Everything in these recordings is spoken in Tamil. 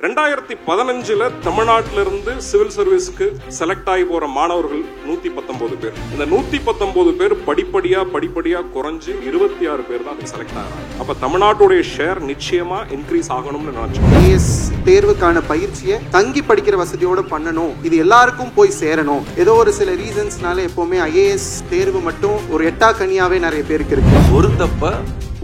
2015 தமிழ்நாட்டிலிருந்து சிவில் சர்வீஸ்க்கு செலக்ட் ஆகி போற மாணவர்கள் 119 பேர். இந்த 119 பேர் படிப்படியா குறைஞ்சு 26 பேர் தான் செலக்ட் ஆகிறாங்க. அப்ப தமிழ்நாட்டுடைய ஷேர் நிச்சயமா இன்க்ரீஸ் ஆகணும்னு நினைச்சோம். ஐஏஎஸ் தேர்வுக்கான பயிற்சியை தங்கி படிக்கிற வசதியோட பண்ணணும், இது எல்லாருக்கும் போய் சேரணும். ஏதோ ஒரு சில ரீசன்ஸ்னால எப்பவுமே ஐஏஎஸ் தேர்வு மட்டும் ஒரு எட்டா கனியாவே நிறைய பேருக்கு இருக்கு. ஒரு தப்ப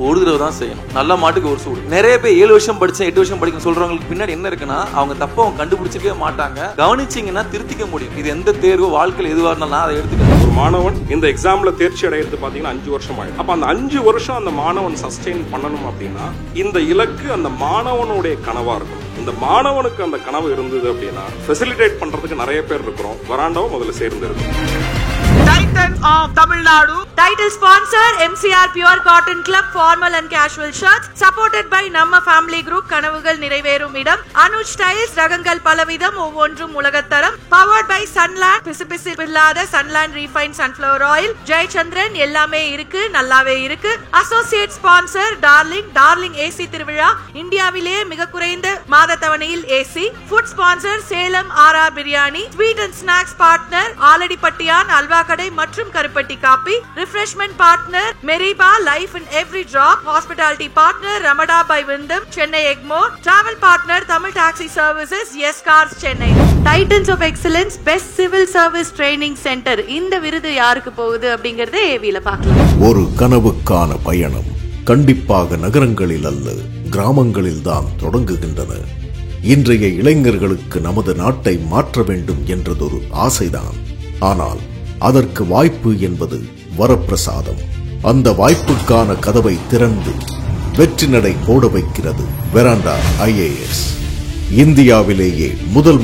ஒரு தடவை தான் செய்யணும், நல்ல மாட்டுக்கு ஒரு சூடு. நிறைய பேர் 7 வருஷம் படிச்சேன் 8 வருஷம் படிக்கணும் சொல்றவங்களுக்கு பின்னாடி என்ன இருக்குன்னா, அவங்க தப்ப அவங்க கண்டுபிடிச்சிக்கவே மாட்டாங்க. கவனிச்சிங்கன்னா திருத்திக்க முடியும். இது எந்த தேர்வு வாழ்க்கையில் எதுவாக இருந்தாலும் அதை எடுத்துக்க. ஒரு மாணவன் இந்த எக்ஸாம்ல தேர்ச்சி அடையிறது பாத்தீங்கன்னா 5 வருஷம் ஆயிடும். அப்ப அந்த 5 வருஷம் அந்த மாணவன் சஸ்டெயின் பண்ணணும் அப்படின்னா இந்த இலக்கு அந்த மாணவனுடைய கனவா இருக்கும். இந்த மாணவனுக்கு அந்த கனவு இருந்தது அப்படின்னா ஃபெசிலிட்டேட் பண்றதுக்கு நிறைய பேர் இருக்கிறோம். வராண்டாவும் முதல்ல சேர்ந்து இருக்கும். Titan of Tamil Nadu. Title sponsor MCR Pure Cotton Club formal and casual shirts. Supported by Namma Family Group கனவுகள் நிறைவேறும் இடம். Anuj Styles ரகங்கள் பலவிதம் ஒவ்வொன்றும் உலகத்தரம். Powered by Sunland பிசுபிசு இல்லாத Sunland Refined Sunflower Oil. Jayachandran எல்லாமே இருக்கு நல்லாவே இருக்கு. Associate sponsor Darling AC திருவிழா இந்தியாவிலேயே மிக குறைந்த மாத தவணையில் AC. Food sponsor Salem RR biryani. Sweet and snacks partner ஆலடிப்பட்டியான் Alwa Kadai மற்றும் Karupatti Kaapi. Refreshment partner Meriba life in every drop. Hospitality partner Ramada by Wyndham Chennai Egmore. Travel partner Tamil Taxi Services S Cars Chennai. Titans of Excellence best civil service training centre. இந்த விருது யாருக்கு போகுது அப்படிங்கறத ஏவில பார்க்கலாம். ஒரு கனவுக்கான பயணம் கண்டிப்பாக நகரங்களில் அல்ல, கிராமங்களில் தான் தொடங்குகின்றன. இன்றைய இளைஞர்களுக்கு நமது நாட்டை மாற்ற வேண்டும் என்றதொரு ஆசைதான். ஆனால் அதற்கு வாய்ப்பு என்பது வரப்பிரசாதம். அந்த வாய்ப்புக்கான கதவை திறந்து வெற்றி நடை போட வைக்கிறது வெராண்டா ஐஏஎஸ். இந்தியாவிலேயே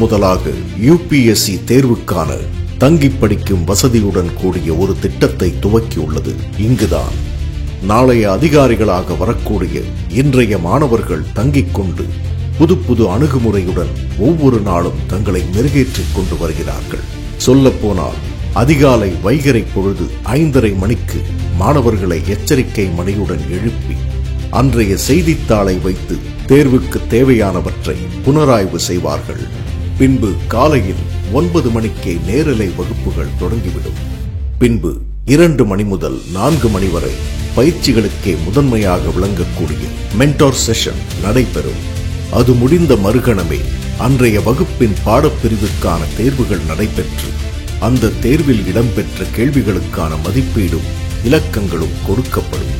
முதலாக UPSC தேர்வுக்கான தங்கி படிக்கும் வசதியுடன் கூடிய ஒரு திட்டத்தை துவக்கியுள்ளது இங்குதான். நாளைய அதிகாரிகளாக வரக்கூடிய இன்றைய மாணவர்கள் தங்கிக் கொண்டு புது அணுகுமுறையுடன் ஒவ்வொரு நாளும் தங்களை மெருகேற்றிக் கொண்டு வருகிறார்கள். சொல்லப்போனால் அதிகாலை வைகரை பொழுது 5:30 மணிக்கு மாணவர்களை எச்சரிக்கை மணியுடன் எழுப்பி அன்றைய செய்தித்தாளை வைத்து தேர்வுக்கு தேவையானவற்றை புனராய்வு செய்வார்கள். பின்பு காலையில் 9 மணிக்கே நேரலை வகுப்புகள் தொடங்கிவிடும். பின்பு 2 மணி முதல் 4 மணி வரை பயிற்சிகளுக்கே முதன்மையாக விளங்கக்கூடிய மென்டார் செஷன் நடைபெறும். அது முடிந்த மறுகணமே அன்றைய வகுப்பின் பாடப்பிரிவுக்கான தேர்வுகள் நடைபெற்று அந்த தேர்வில் இடம்பெற்ற கேள்விகளுக்கான மதிப்பீடும் இலக்கங்களும் கொடுக்கப்படும்.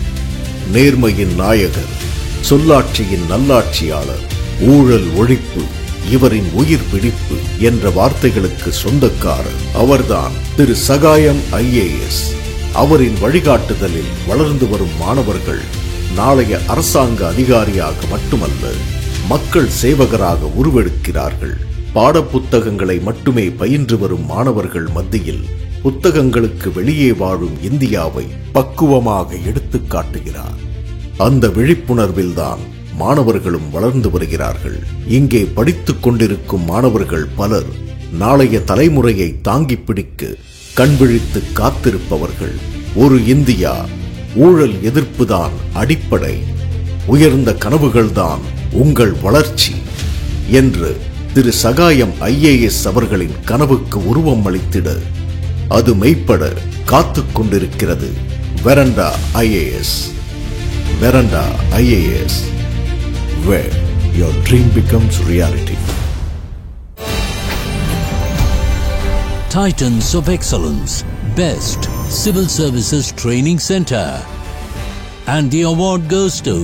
நேர்மையின் நாயகர், சொல்லாட்சியின் நல்லாட்சியாளர், ஊழல் ஒழிப்பு இவரின் உயிர் பிடிப்பு என்ற வார்த்தைகளுக்கு சொந்தக்காரர் அவர்தான் திரு சகாயம் IAS. அவரின் வழிகாட்டுதலில் வளர்ந்து வரும் மாணவர்கள் நாளைய அரசாங்க அதிகாரியாக மட்டுமல்ல, மக்கள் சேவகராக உருவெடுக்கிறார்கள். பாடப்புத்தகங்களை மட்டுமே பயின்று வரும் மாணவர்கள் மத்தியில் புத்தகங்களுக்கு வெளியே வாழும் இந்தியாவை பக்குவமாக எடுத்துக் காட்டுகிறார். அந்த விழிப்புணர்வில்தான் மாணவர்களும் வளர்ந்து வருகிறார்கள். இங்கே படித்துக் கொண்டிருக்கும் மாணவர்கள் பலர் நாளைய தலைமுறையை தாங்கி பிடிக்க கண்விழித்து காத்திருப்பவர்கள். ஒரு இந்தியா, ஊழல் எதிர்ப்புதான் அடிப்படை, உயர்ந்த கனவுகள்தான் உங்கள் வளர்ச்சி என்று திரு சகாயம் IAS அவர்களின் கனவுக்கு உருவம் அளித்திட அது மெய்ப்பட காத்துக் கொண்டிருக்கிறது veranda IAS. Veranda IAS, where your dream becomes reality. Titans of Excellence Best Civil Services Training Center, and the award goes to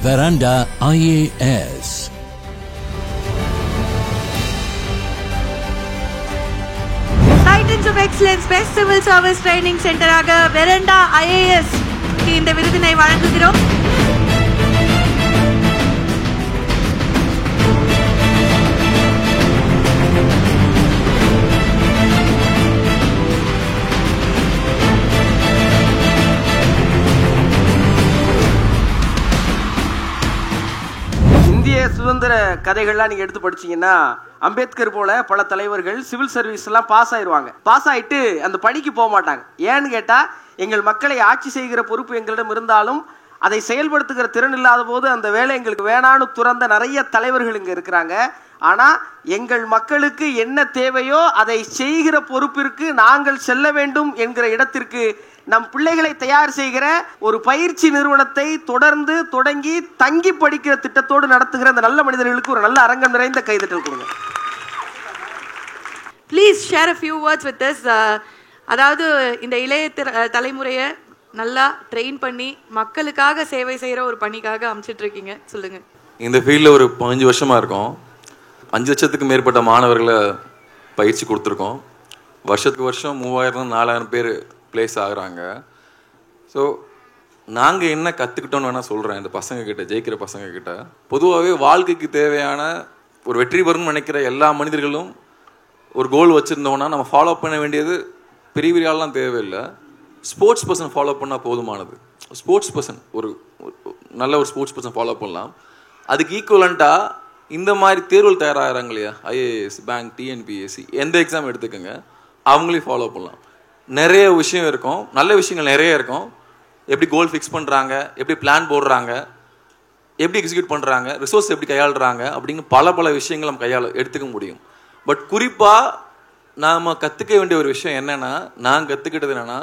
Veranda IAS. Titans of Excellence Best Civil Service Training Center ஆக Veranda IAS இந்த விருதினை வழங்குகிறோம். சுதந்திர கதைகள்லாம் நீங்க எடுத்து படிச்சீங்கன்னா அம்பேத்கர் போல பல தலைவர்கள் சிவில் சர்வீஸ் எல்லாம் பாஸ் ஆயிருவாங்க. பாஸ் ஆயிட்டு அந்த பணிக்கு போக மாட்டாங்க. ஏன்னு கேட்டா, எங்கள் மக்களை ஆட்சி செய்கிற பொறுப்பு எங்களிடம் இருந்தாலும் அதை செயல்படுத்துகிற திறன் இல்லாத போது அந்த வேலை எங்களுக்கு வேணான்னு துறந்த நிறைய தலைவர்கள் இங்கே இருக்கிறாங்க. ஆனால் எங்கள் மக்களுக்கு என்ன தேவையோ அதை செய்கிற பொறுப்பிற்கு நாங்கள் செல்ல வேண்டும் என்கிற இடத்திற்கு நம் பிள்ளைகளை தயார் செய்கிற ஒரு பயிற்சி நிறுவனத்தை தொடர்ந்து தொடங்கி தங்கி படிக்கிற திட்டத்தோடு நடத்துகிற அந்த நல்ல மனிதர்களுக்கு ஒரு நல்ல அரங்கம் நிறைந்த கைதட்டல் கொடுங்க. Please share a few words with us. அதாவது இந்த இளைய தலைமுறையை நல்லா ட்ரெயின் பண்ணி மக்களுக்காக சேவை செய்கிற ஒரு பணிக்காக அமைச்சிட்டு இருக்கீங்க, சொல்லுங்க. இந்த ஃபீல்டில் ஒரு 15 வருஷமா இருக்கோம். 5 லட்சத்துக்கு மேற்பட்ட மாணவர்களை பயிற்சி கொடுத்துருக்கோம். வருஷத்துக்கு வருஷம் 3000-4000 பேர் பிளேஸ் ஆகுறாங்க. ஸோ நாங்கள் என்ன கற்றுக்கிட்டோன்னு வேணால் சொல்கிறேன் இந்த பசங்கக்கிட்ட, ஜெயிக்கிற பசங்கக்கிட்ட. பொதுவாகவே வாழ்க்கைக்கு தேவையான ஒரு வெற்றி பெறணும்னு நினைக்கிற எல்லா மனிதர்களும் ஒரு கோல் வச்சுருந்தோன்னா நம்ம ஃபாலோ பண்ண வேண்டியது பெரிய பெரிய ஆள்லாம் தேவையில்லை. ஸ்போர்ட்ஸ் பர்சன் ஃபாலோ பண்ணால் போதுமானது. ஸ்போர்ட்ஸ் பர்சன் ஒரு நல்ல ஒரு ஸ்போர்ட்ஸ் பர்சன் ஃபாலோ பண்ணலாம். அதுக்கு ஈக்குவலண்ட்டாக இந்த மாதிரி தேர்வுகள் தயாராகிறாங்க இல்லையா, ஐஏஎஸ், பேங்க், டிஎன்பிஎஸ்சி, எந்த எக்ஸாம் எடுத்துக்கோங்க, அவங்களையும் ஃபாலோ பண்ணலாம். நிறைய விஷயம் இருக்கும், நல்ல விஷயங்கள் நிறைய இருக்கும். எப்படி கோல் ஃபிக்ஸ் பண்ணுறாங்க, எப்படி பிளான் போடுறாங்க, எப்படி எக்ஸிக்யூட் பண்ணுறாங்க, ரிசோர்ஸ் எப்படி கையாளுறாங்க அப்படின்னு பல விஷயங்கள் நம்ம எடுத்துக்க முடியும். பட் குறிப்பாக நாம் கற்றுக்க வேண்டிய ஒரு விஷயம் என்னென்னா, நான் கற்றுக்கிட்டது என்னென்னா,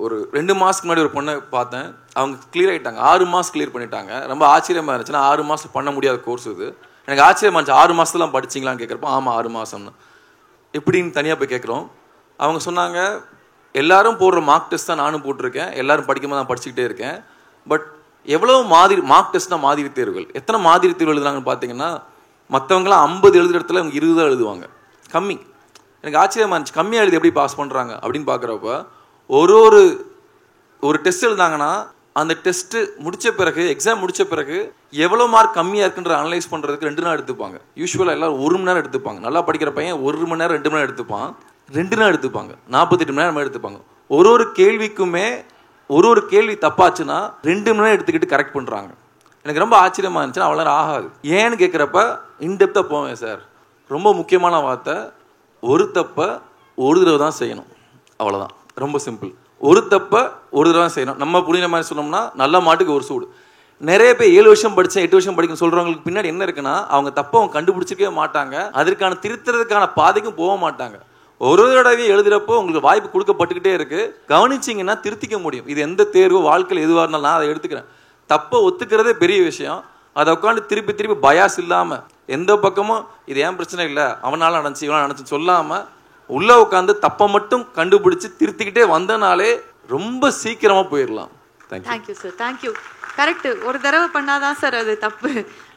ஒரு 2 மாதத்துக்கு முன்னாடி ஒரு பொண்ணை பார்த்தேன். அவங்க கிளியர் ஆகிட்டாங்க, 6 மாதம் கிளியர் பண்ணிட்டாங்க. ரொம்ப ஆச்சரியமாக இருந்துச்சுன்னா 6 மாதம் பண்ண முடியாத கோர்ஸ் இது. எனக்கு ஆச்சரியமாக இருந்துச்சு. 6 மாதத்துலாம் படிச்சிங்களான்னு கேட்குறப்போ ஆமாம் 6 மாதம்னு. எப்படின்னு தனியாக போய் கேட்குறோம். அவங்க சொன்னாங்க, எல்லாரும் போடுற மார்க் டெஸ்ட் தான் நானும் போட்டிருக்கேன், எல்லாரும் படிக்கும்போது நான் படிச்சுக்கிட்டே இருக்கேன். பட் எவ்வளோ மாதிரி மார்க் டெஸ்ட்னா மாதிரி தேர்வுகள், எத்தனை மாதிரி தேர்வு எழுதுனாங்கன்னு பார்த்தீங்கன்னா, மற்றவங்களாம் 50 எழுதுகிற இடத்துல அவங்க 20 தான் எழுதுவாங்க. கம்மி. எனக்கு ஆச்சரியமாக இருந்துச்சு, கம்மியாக எழுதி எப்படி பாஸ் பண்ணுறாங்க அப்படின்னு பார்க்குறப்ப ஒரு டெஸ்ட் எழுதாங்கன்னா அந்த டெஸ்ட்டு முடித்த பிறகு, எக்ஸாம் முடித்த பிறகு எவ்வளோ மார்க் கம்மியாக இருக்குன்ற அனலைஸ் பண்ணுறதுக்கு 2 நாள் எடுத்துப்பாங்க. யூஸ்வலாக எல்லோரும் 1 மணி நேரம் எடுத்துப்பாங்க. நல்லா படிக்கிற பையன் 1 மணி நேரம் 2 மணி நேரம் எடுத்துப்பான். 2 நாள் எடுத்துப்பாங்க, 48 மணி நேரம் எடுத்துப்பாங்க. ஒரு கேள்விக்குமே ஒரு கேள்வி தப்பாச்சுன்னா 2 மணி நேரம் எடுத்துக்கிட்டு கரெக்ட் பண்ணுறாங்க. எனக்கு ரொம்ப ஆச்சரியமாக இருந்துச்சுன்னா அவ்வளோ நேரம் ஆகாது. ஏன்னு கேட்குறப்ப இன்டெப்த்தாக போவேன் சார். ரொம்ப முக்கியமான வார்த்தை, ஒரு தப்பை ஒரு தடவை தான் செய்யணும், அவ்வளோதான். ரொம்ப சிம்பிள். ஒரு தப்பை ஒரு தடவை தான் செய்யணும். நம்ம புரியுற மாதிரி சொன்னோம்னா நல்ல மாட்டுக்கு ஒரு சூடு. நிறைய பேர் 7 வருஷம் படித்தேன் 8 வருஷம் படிக்கணும் சொல்கிறவங்களுக்கு பின்னாடி என்ன இருக்குன்னா, அவங்க தப்பை அவங்க கண்டுபிடிச்சிக்கவே மாட்டாங்க, அதற்கான திருத்துறதுக்கான பாதைக்கும் போக மாட்டாங்க. ஒரு தடவை எழுதுறப்போ உங்களுக்கு வாய்ப்பு கொடுக்கப்பட்டுக்கிட்டே இருக்கு. கவனிச்சிங்கன்னா திருத்திக்க முடியும். இது எந்த தேர்வு வாழ்க்கையில் எதுவாக இருந்தாலும் நான் அதை எடுத்துக்கிறேன். தப்பை ஒத்துக்கிறதே பெரிய விஷயம். அதை உட்காந்து திருப்பி பயாஸ் இல்லாமல், எந்த பக்கமும் இது ஏன் பிரச்சனை இல்லை, அவனால நடந்துச்சு இவனால நடந்துச்சுன்னு சொல்லாமல் உள்ளே உட்காந்து தப்பை மட்டும் கண்டுபிடிச்சு திருத்திக்கிட்டே வந்தனாலே ரொம்ப சீக்கிரமாக போயிடலாம். Thank you sir, thank you. கரெக்ட். ஒரு தடவை பண்ணாதான் சார் அது தப்பு.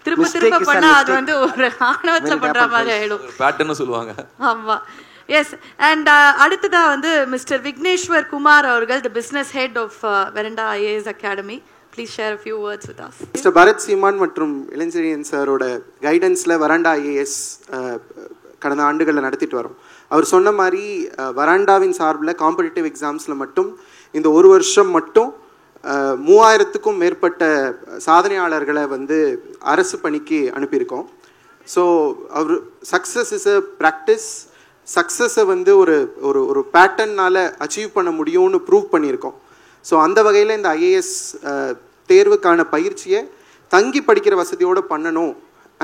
திரும்ப பண்ணா அது வந்து ஒரு ஆணவத்தில் பண்ற மாதிரி ஆயிடும். பேட்டர்ன்னு சொல்லுவாங்க. ஆமா. எஸ். அண்ட் அடுத்ததா வந்து மிஸ்டர் விக்னேஸ்வர் குமார் அவர்கள், the business head of Veranda IAS Academy. Please share a few words with us. Mr. Bharath Seeman மற்றும் இளஞ்செழியன் சாரோட கைடன்ஸில் வராண்டா ஐஏஎஸ் கடந்த ஆண்டுகளில் நடத்திட்டு வரோம். அவர் சொன்ன மாதிரி வராண்டாவின் சார்பில் காம்படிட்டிவ் எக்ஸாம்ஸில் மட்டும் இந்த ஒரு வருஷம் மட்டும் 3000க்கும் மேற்பட்ட சாதனையாளர்களை வந்து அரசு பணிக்கு அனுப்பியிருக்கோம். ஸோ அவர் சக்ஸஸ் இஸ் அ ப்ராக்டிஸ். சக்ஸஸை வந்து ஒரு பேட்டர்னால் அச்சீவ் பண்ண முடியும்னு ப்ரூவ் பண்ணியிருக்கோம். ஸோ அந்த வகையில் இந்த ஐஏஎஸ் தேர்வுக்கான பயிற்சியை தங்கி படிக்கிற வசதியோடு பண்ணணும்.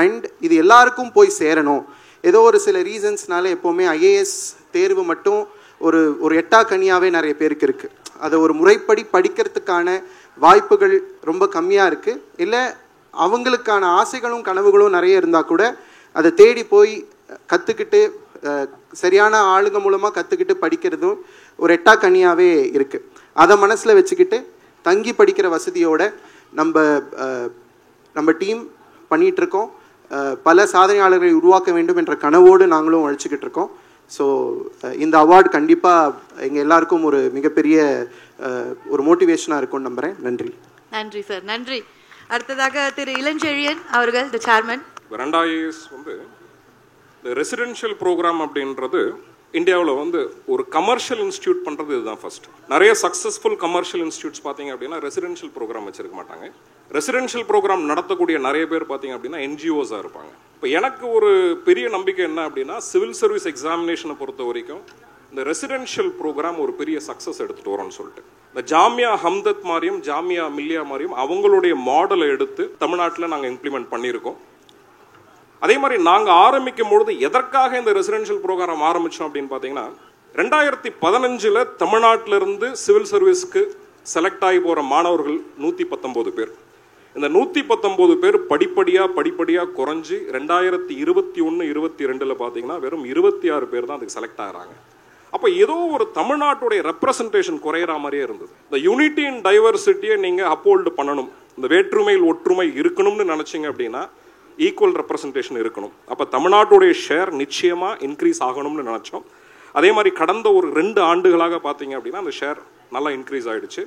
அண்ட் இது எல்லாருக்கும் போய் சேரணும். ஏதோ ஒரு சில ரீசன்ஸ்னால எப்போவுமே ஐஏஎஸ் தேர்வு மட்டும் ஒரு எட்டாக்கனியாகவே நிறைய பேருக்கு இருக்குது. அதை ஒரு முறைப்படி படிக்கிறதுக்கான வாய்ப்புகள் ரொம்ப கம்மியாக இருக்குது. இல்லை அவங்களுக்கான ஆசைகளும் கனவுகளும் நிறைய இருந்தால் கூட அதை தேடி போய் கற்றுக்கிட்டு சரியான ஆளுங்க மூலமாக கற்றுக்கிட்டு படிக்கிறதும் ஒரு எட்டாக்கனியாகவே இருக்குது. அதை மனசில் வச்சுக்கிட்டு தங்கி படிக்கிற வசதியோட நம்ம டீம் பண்ணிகிட்ருக்கோம். பல சாதனையாளர்களை உருவாக்க வேண்டும் என்ற கனவோடு நாங்களும் உழைச்சிக்கிட்டு இருக்கோம். ஸோ இந்த அவார்டு கண்டிப்பாக எங்கள் எல்லாருக்கும் ஒரு மிகப்பெரிய ஒரு மோட்டிவேஷனாக இருக்கும்னு நம்புகிறேன். நன்றி. நன்றி சார், நன்றி. அடுத்ததாக திரு இளஞ்செழியன் அவர்கள், தி சேர்மன். வெரண்டா ஐஏஎஸ் வந்து இந்த ரெசிடென்ஷியல் ப்ரோக்ராம் அப்படின்றது இந்தியாவில் வந்து ஒரு கமர்ஷியல் இன்ஸ்டியூட் பண்ணுறது இதுதான் ஃபர்ஸ்ட். நிறைய சக்ஸஸ்ஃபுல் கமர்ஷியல் இன்ஸ்டியூட்ஸ் பார்த்தீங்க அப்படின்னா ரெசிடென்ஷியல் ப்ரோக்ராம் வச்சிருக்க மாட்டாங்க. ரெசிடென்ஷியல் ப்ரோக்ராம் நடத்தக்கூடிய நிறைய பேர் பார்த்தீங்க அப்படின்னா என்ஜிஓஸாக இருப்பாங்க. இப்போ எனக்கு ஒரு பெரிய நம்பிக்கை என்ன அப்படின்னா, சிவில் சர்வீஸ் எக்ஸாமினேஷனை பொறுத்த வரைக்கும் இந்த ரெசிடென்ஷியல் ப்ரோக்ராம் ஒரு பெரிய சக்ஸஸ் எடுத்துகிட்டு வரோம்னு சொல்லிட்டு இந்த ஜாமியா ஹம்தத் மாதிரியும் ஜாமியா மில்லியா மாதிரியும் அவங்களுடைய மாடலை எடுத்து தமிழ்நாட்டில் நாங்கள் இம்ப்ளிமெண்ட் பண்ணியிருக்கோம். அதே மாதிரி நாங்கள் ஆரம்பிக்கும் பொழுது எதற்காக இந்த ரெசிடென்ஷியல் ப்ரோக்ராம் ஆரம்பித்தோம் அப்படின்னு பார்த்தீங்கன்னா 2015 தமிழ்நாட்டிலிருந்து சிவில் சர்வீஸ்க்கு செலக்ட் ஆகி போகிற மாணவர்கள் 119 பேர். இந்த 119 பேர் படிப்படியாக குறைஞ்சி 2021-22 பார்த்தீங்கன்னா வெறும் 26 பேர் தான் அதுக்கு செலக்ட் ஆகிறாங்க. அப்போ ஏதோ ஒரு தமிழ்நாட்டுடைய ரெப்ரசன்டேஷன் குறையிற மாதிரியே இருந்தது. இந்த யூனிட்டி அண்ட் டைவர்சிட்டியை நீங்கள் அப்போல்டு பண்ணணும், இந்த வேற்றுமையில் ஒற்றுமை இருக்கணும்னு நினச்சிங்க அப்படின்னா ஈக்குவல் ரெப்ரசன்டேஷன் இருக்கணும். அப்போ தமிழ்நாட்டுடைய ஷேர் நிச்சயமாக இன்க்ரீஸ் ஆகணும்னு நினச்சோம். அதே மாதிரி கடந்த ஒரு 2 ஆண்டுகளாக பார்த்தீங்க அப்படின்னா அந்த ஷேர் நல்லா இன்க்ரீஸ் ஆகிடுச்சு.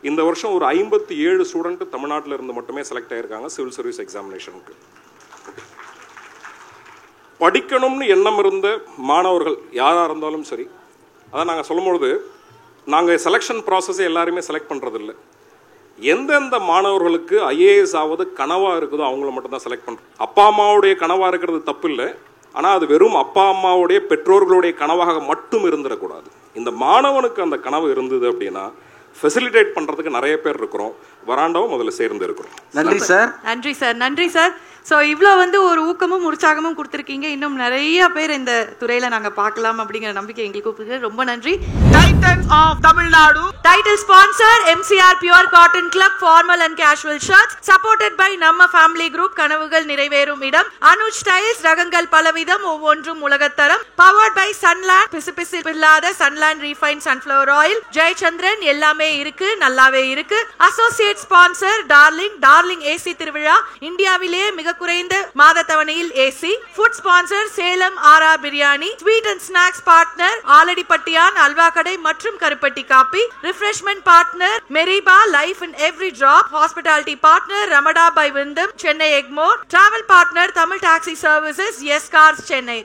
இந்த வருஷம் ஒரு 57 ஸ்டூடெண்ட் தமிழ்நாட்டில் இருந்து மட்டுமே செலக்ட் ஆகியிருக்காங்க சிவில் சர்வீஸ் எக்ஸாமினேஷனுக்கு. படிக்கணும்னு எண்ணம் இருந்த மாணவர்கள் யாராக இருந்தாலும் சரி, அதான் நாங்கள் சொல்லும்பொழுது நாங்கள் செலெக்ஷன் ப்ராசஸை எல்லாருமே செலக்ட் பண்ணுறதில்ல. எந்தெந்த மாணவர்களுக்கு ஐஏஎஸ் ஆவது கனவாக இருக்குதோ அவங்கள மட்டும்தான் செலக்ட் பண்ணுறோம். அப்பா அம்மாவுடைய கனவாக இருக்கிறது தப்பு இல்லை, ஆனால் அது வெறும் அப்பா அம்மாவுடைய பெற்றோர்களுடைய கனவாக மட்டும் இருந்துடக்கூடாது. இந்த மாணவனுக்கு அந்த கனவு இருந்தது அப்படின்னா ஃபெசிலிட்டேட் பண்ணுறதுக்கு நிறைய பேர் இருக்கிறோம். வராண்டாவும் முதல்ல சேர்ந்து இருக்கிறோம். நன்றி சார். நன்றி சார். நன்றி சார். ஸோ இவ்வளோ ஒரு ஊக்கமும் உற்சாகமும் கொடுத்துருக்கீங்க. இன்னும் நிறைய பேர் இந்த துறையில் நாங்கள் பார்க்கலாம் அப்படிங்கிற நம்பிக்கை எங்களுக்கு கொடுக்குது. ரொம்ப நன்றி. Titans of Tamil Nadu title sponsor MCR pure cotton club formal and casual shirts supported by நம்ம ஃபேமிலி குரூப் கனவுகள் நிறைவேறும் இடம் அனுஜ் ஸ்டைல்ஸ் ரகங்கள் பலவிதம் ஒவ்வொன்றும் உலகத்தரம் பவர்ட் பை சன்லேண்ட் பிசு இல்லாத Sunland refine sunflower oil Jayachandran எல்லாமே இருக்கு நல்லாவே இருக்கு. அசோசியேட் ஸ்பான்சர் டார்லிங் ஏசி திருவிழா இந்தியாவிலேயே மிக குறைந்த மாத தவணையில் AC. Food sponsor Salem RR Biryani. Sweet and snacks partner Aladipattiyan Alwa Kadai மற்றும் Karupatti Kaapi. Refreshment partner Meriba life in every drop. Hospitality partner Ramada by Wyndham Chennai Egmore. Travel partner Tamil Taxi Services S Cars Chennai.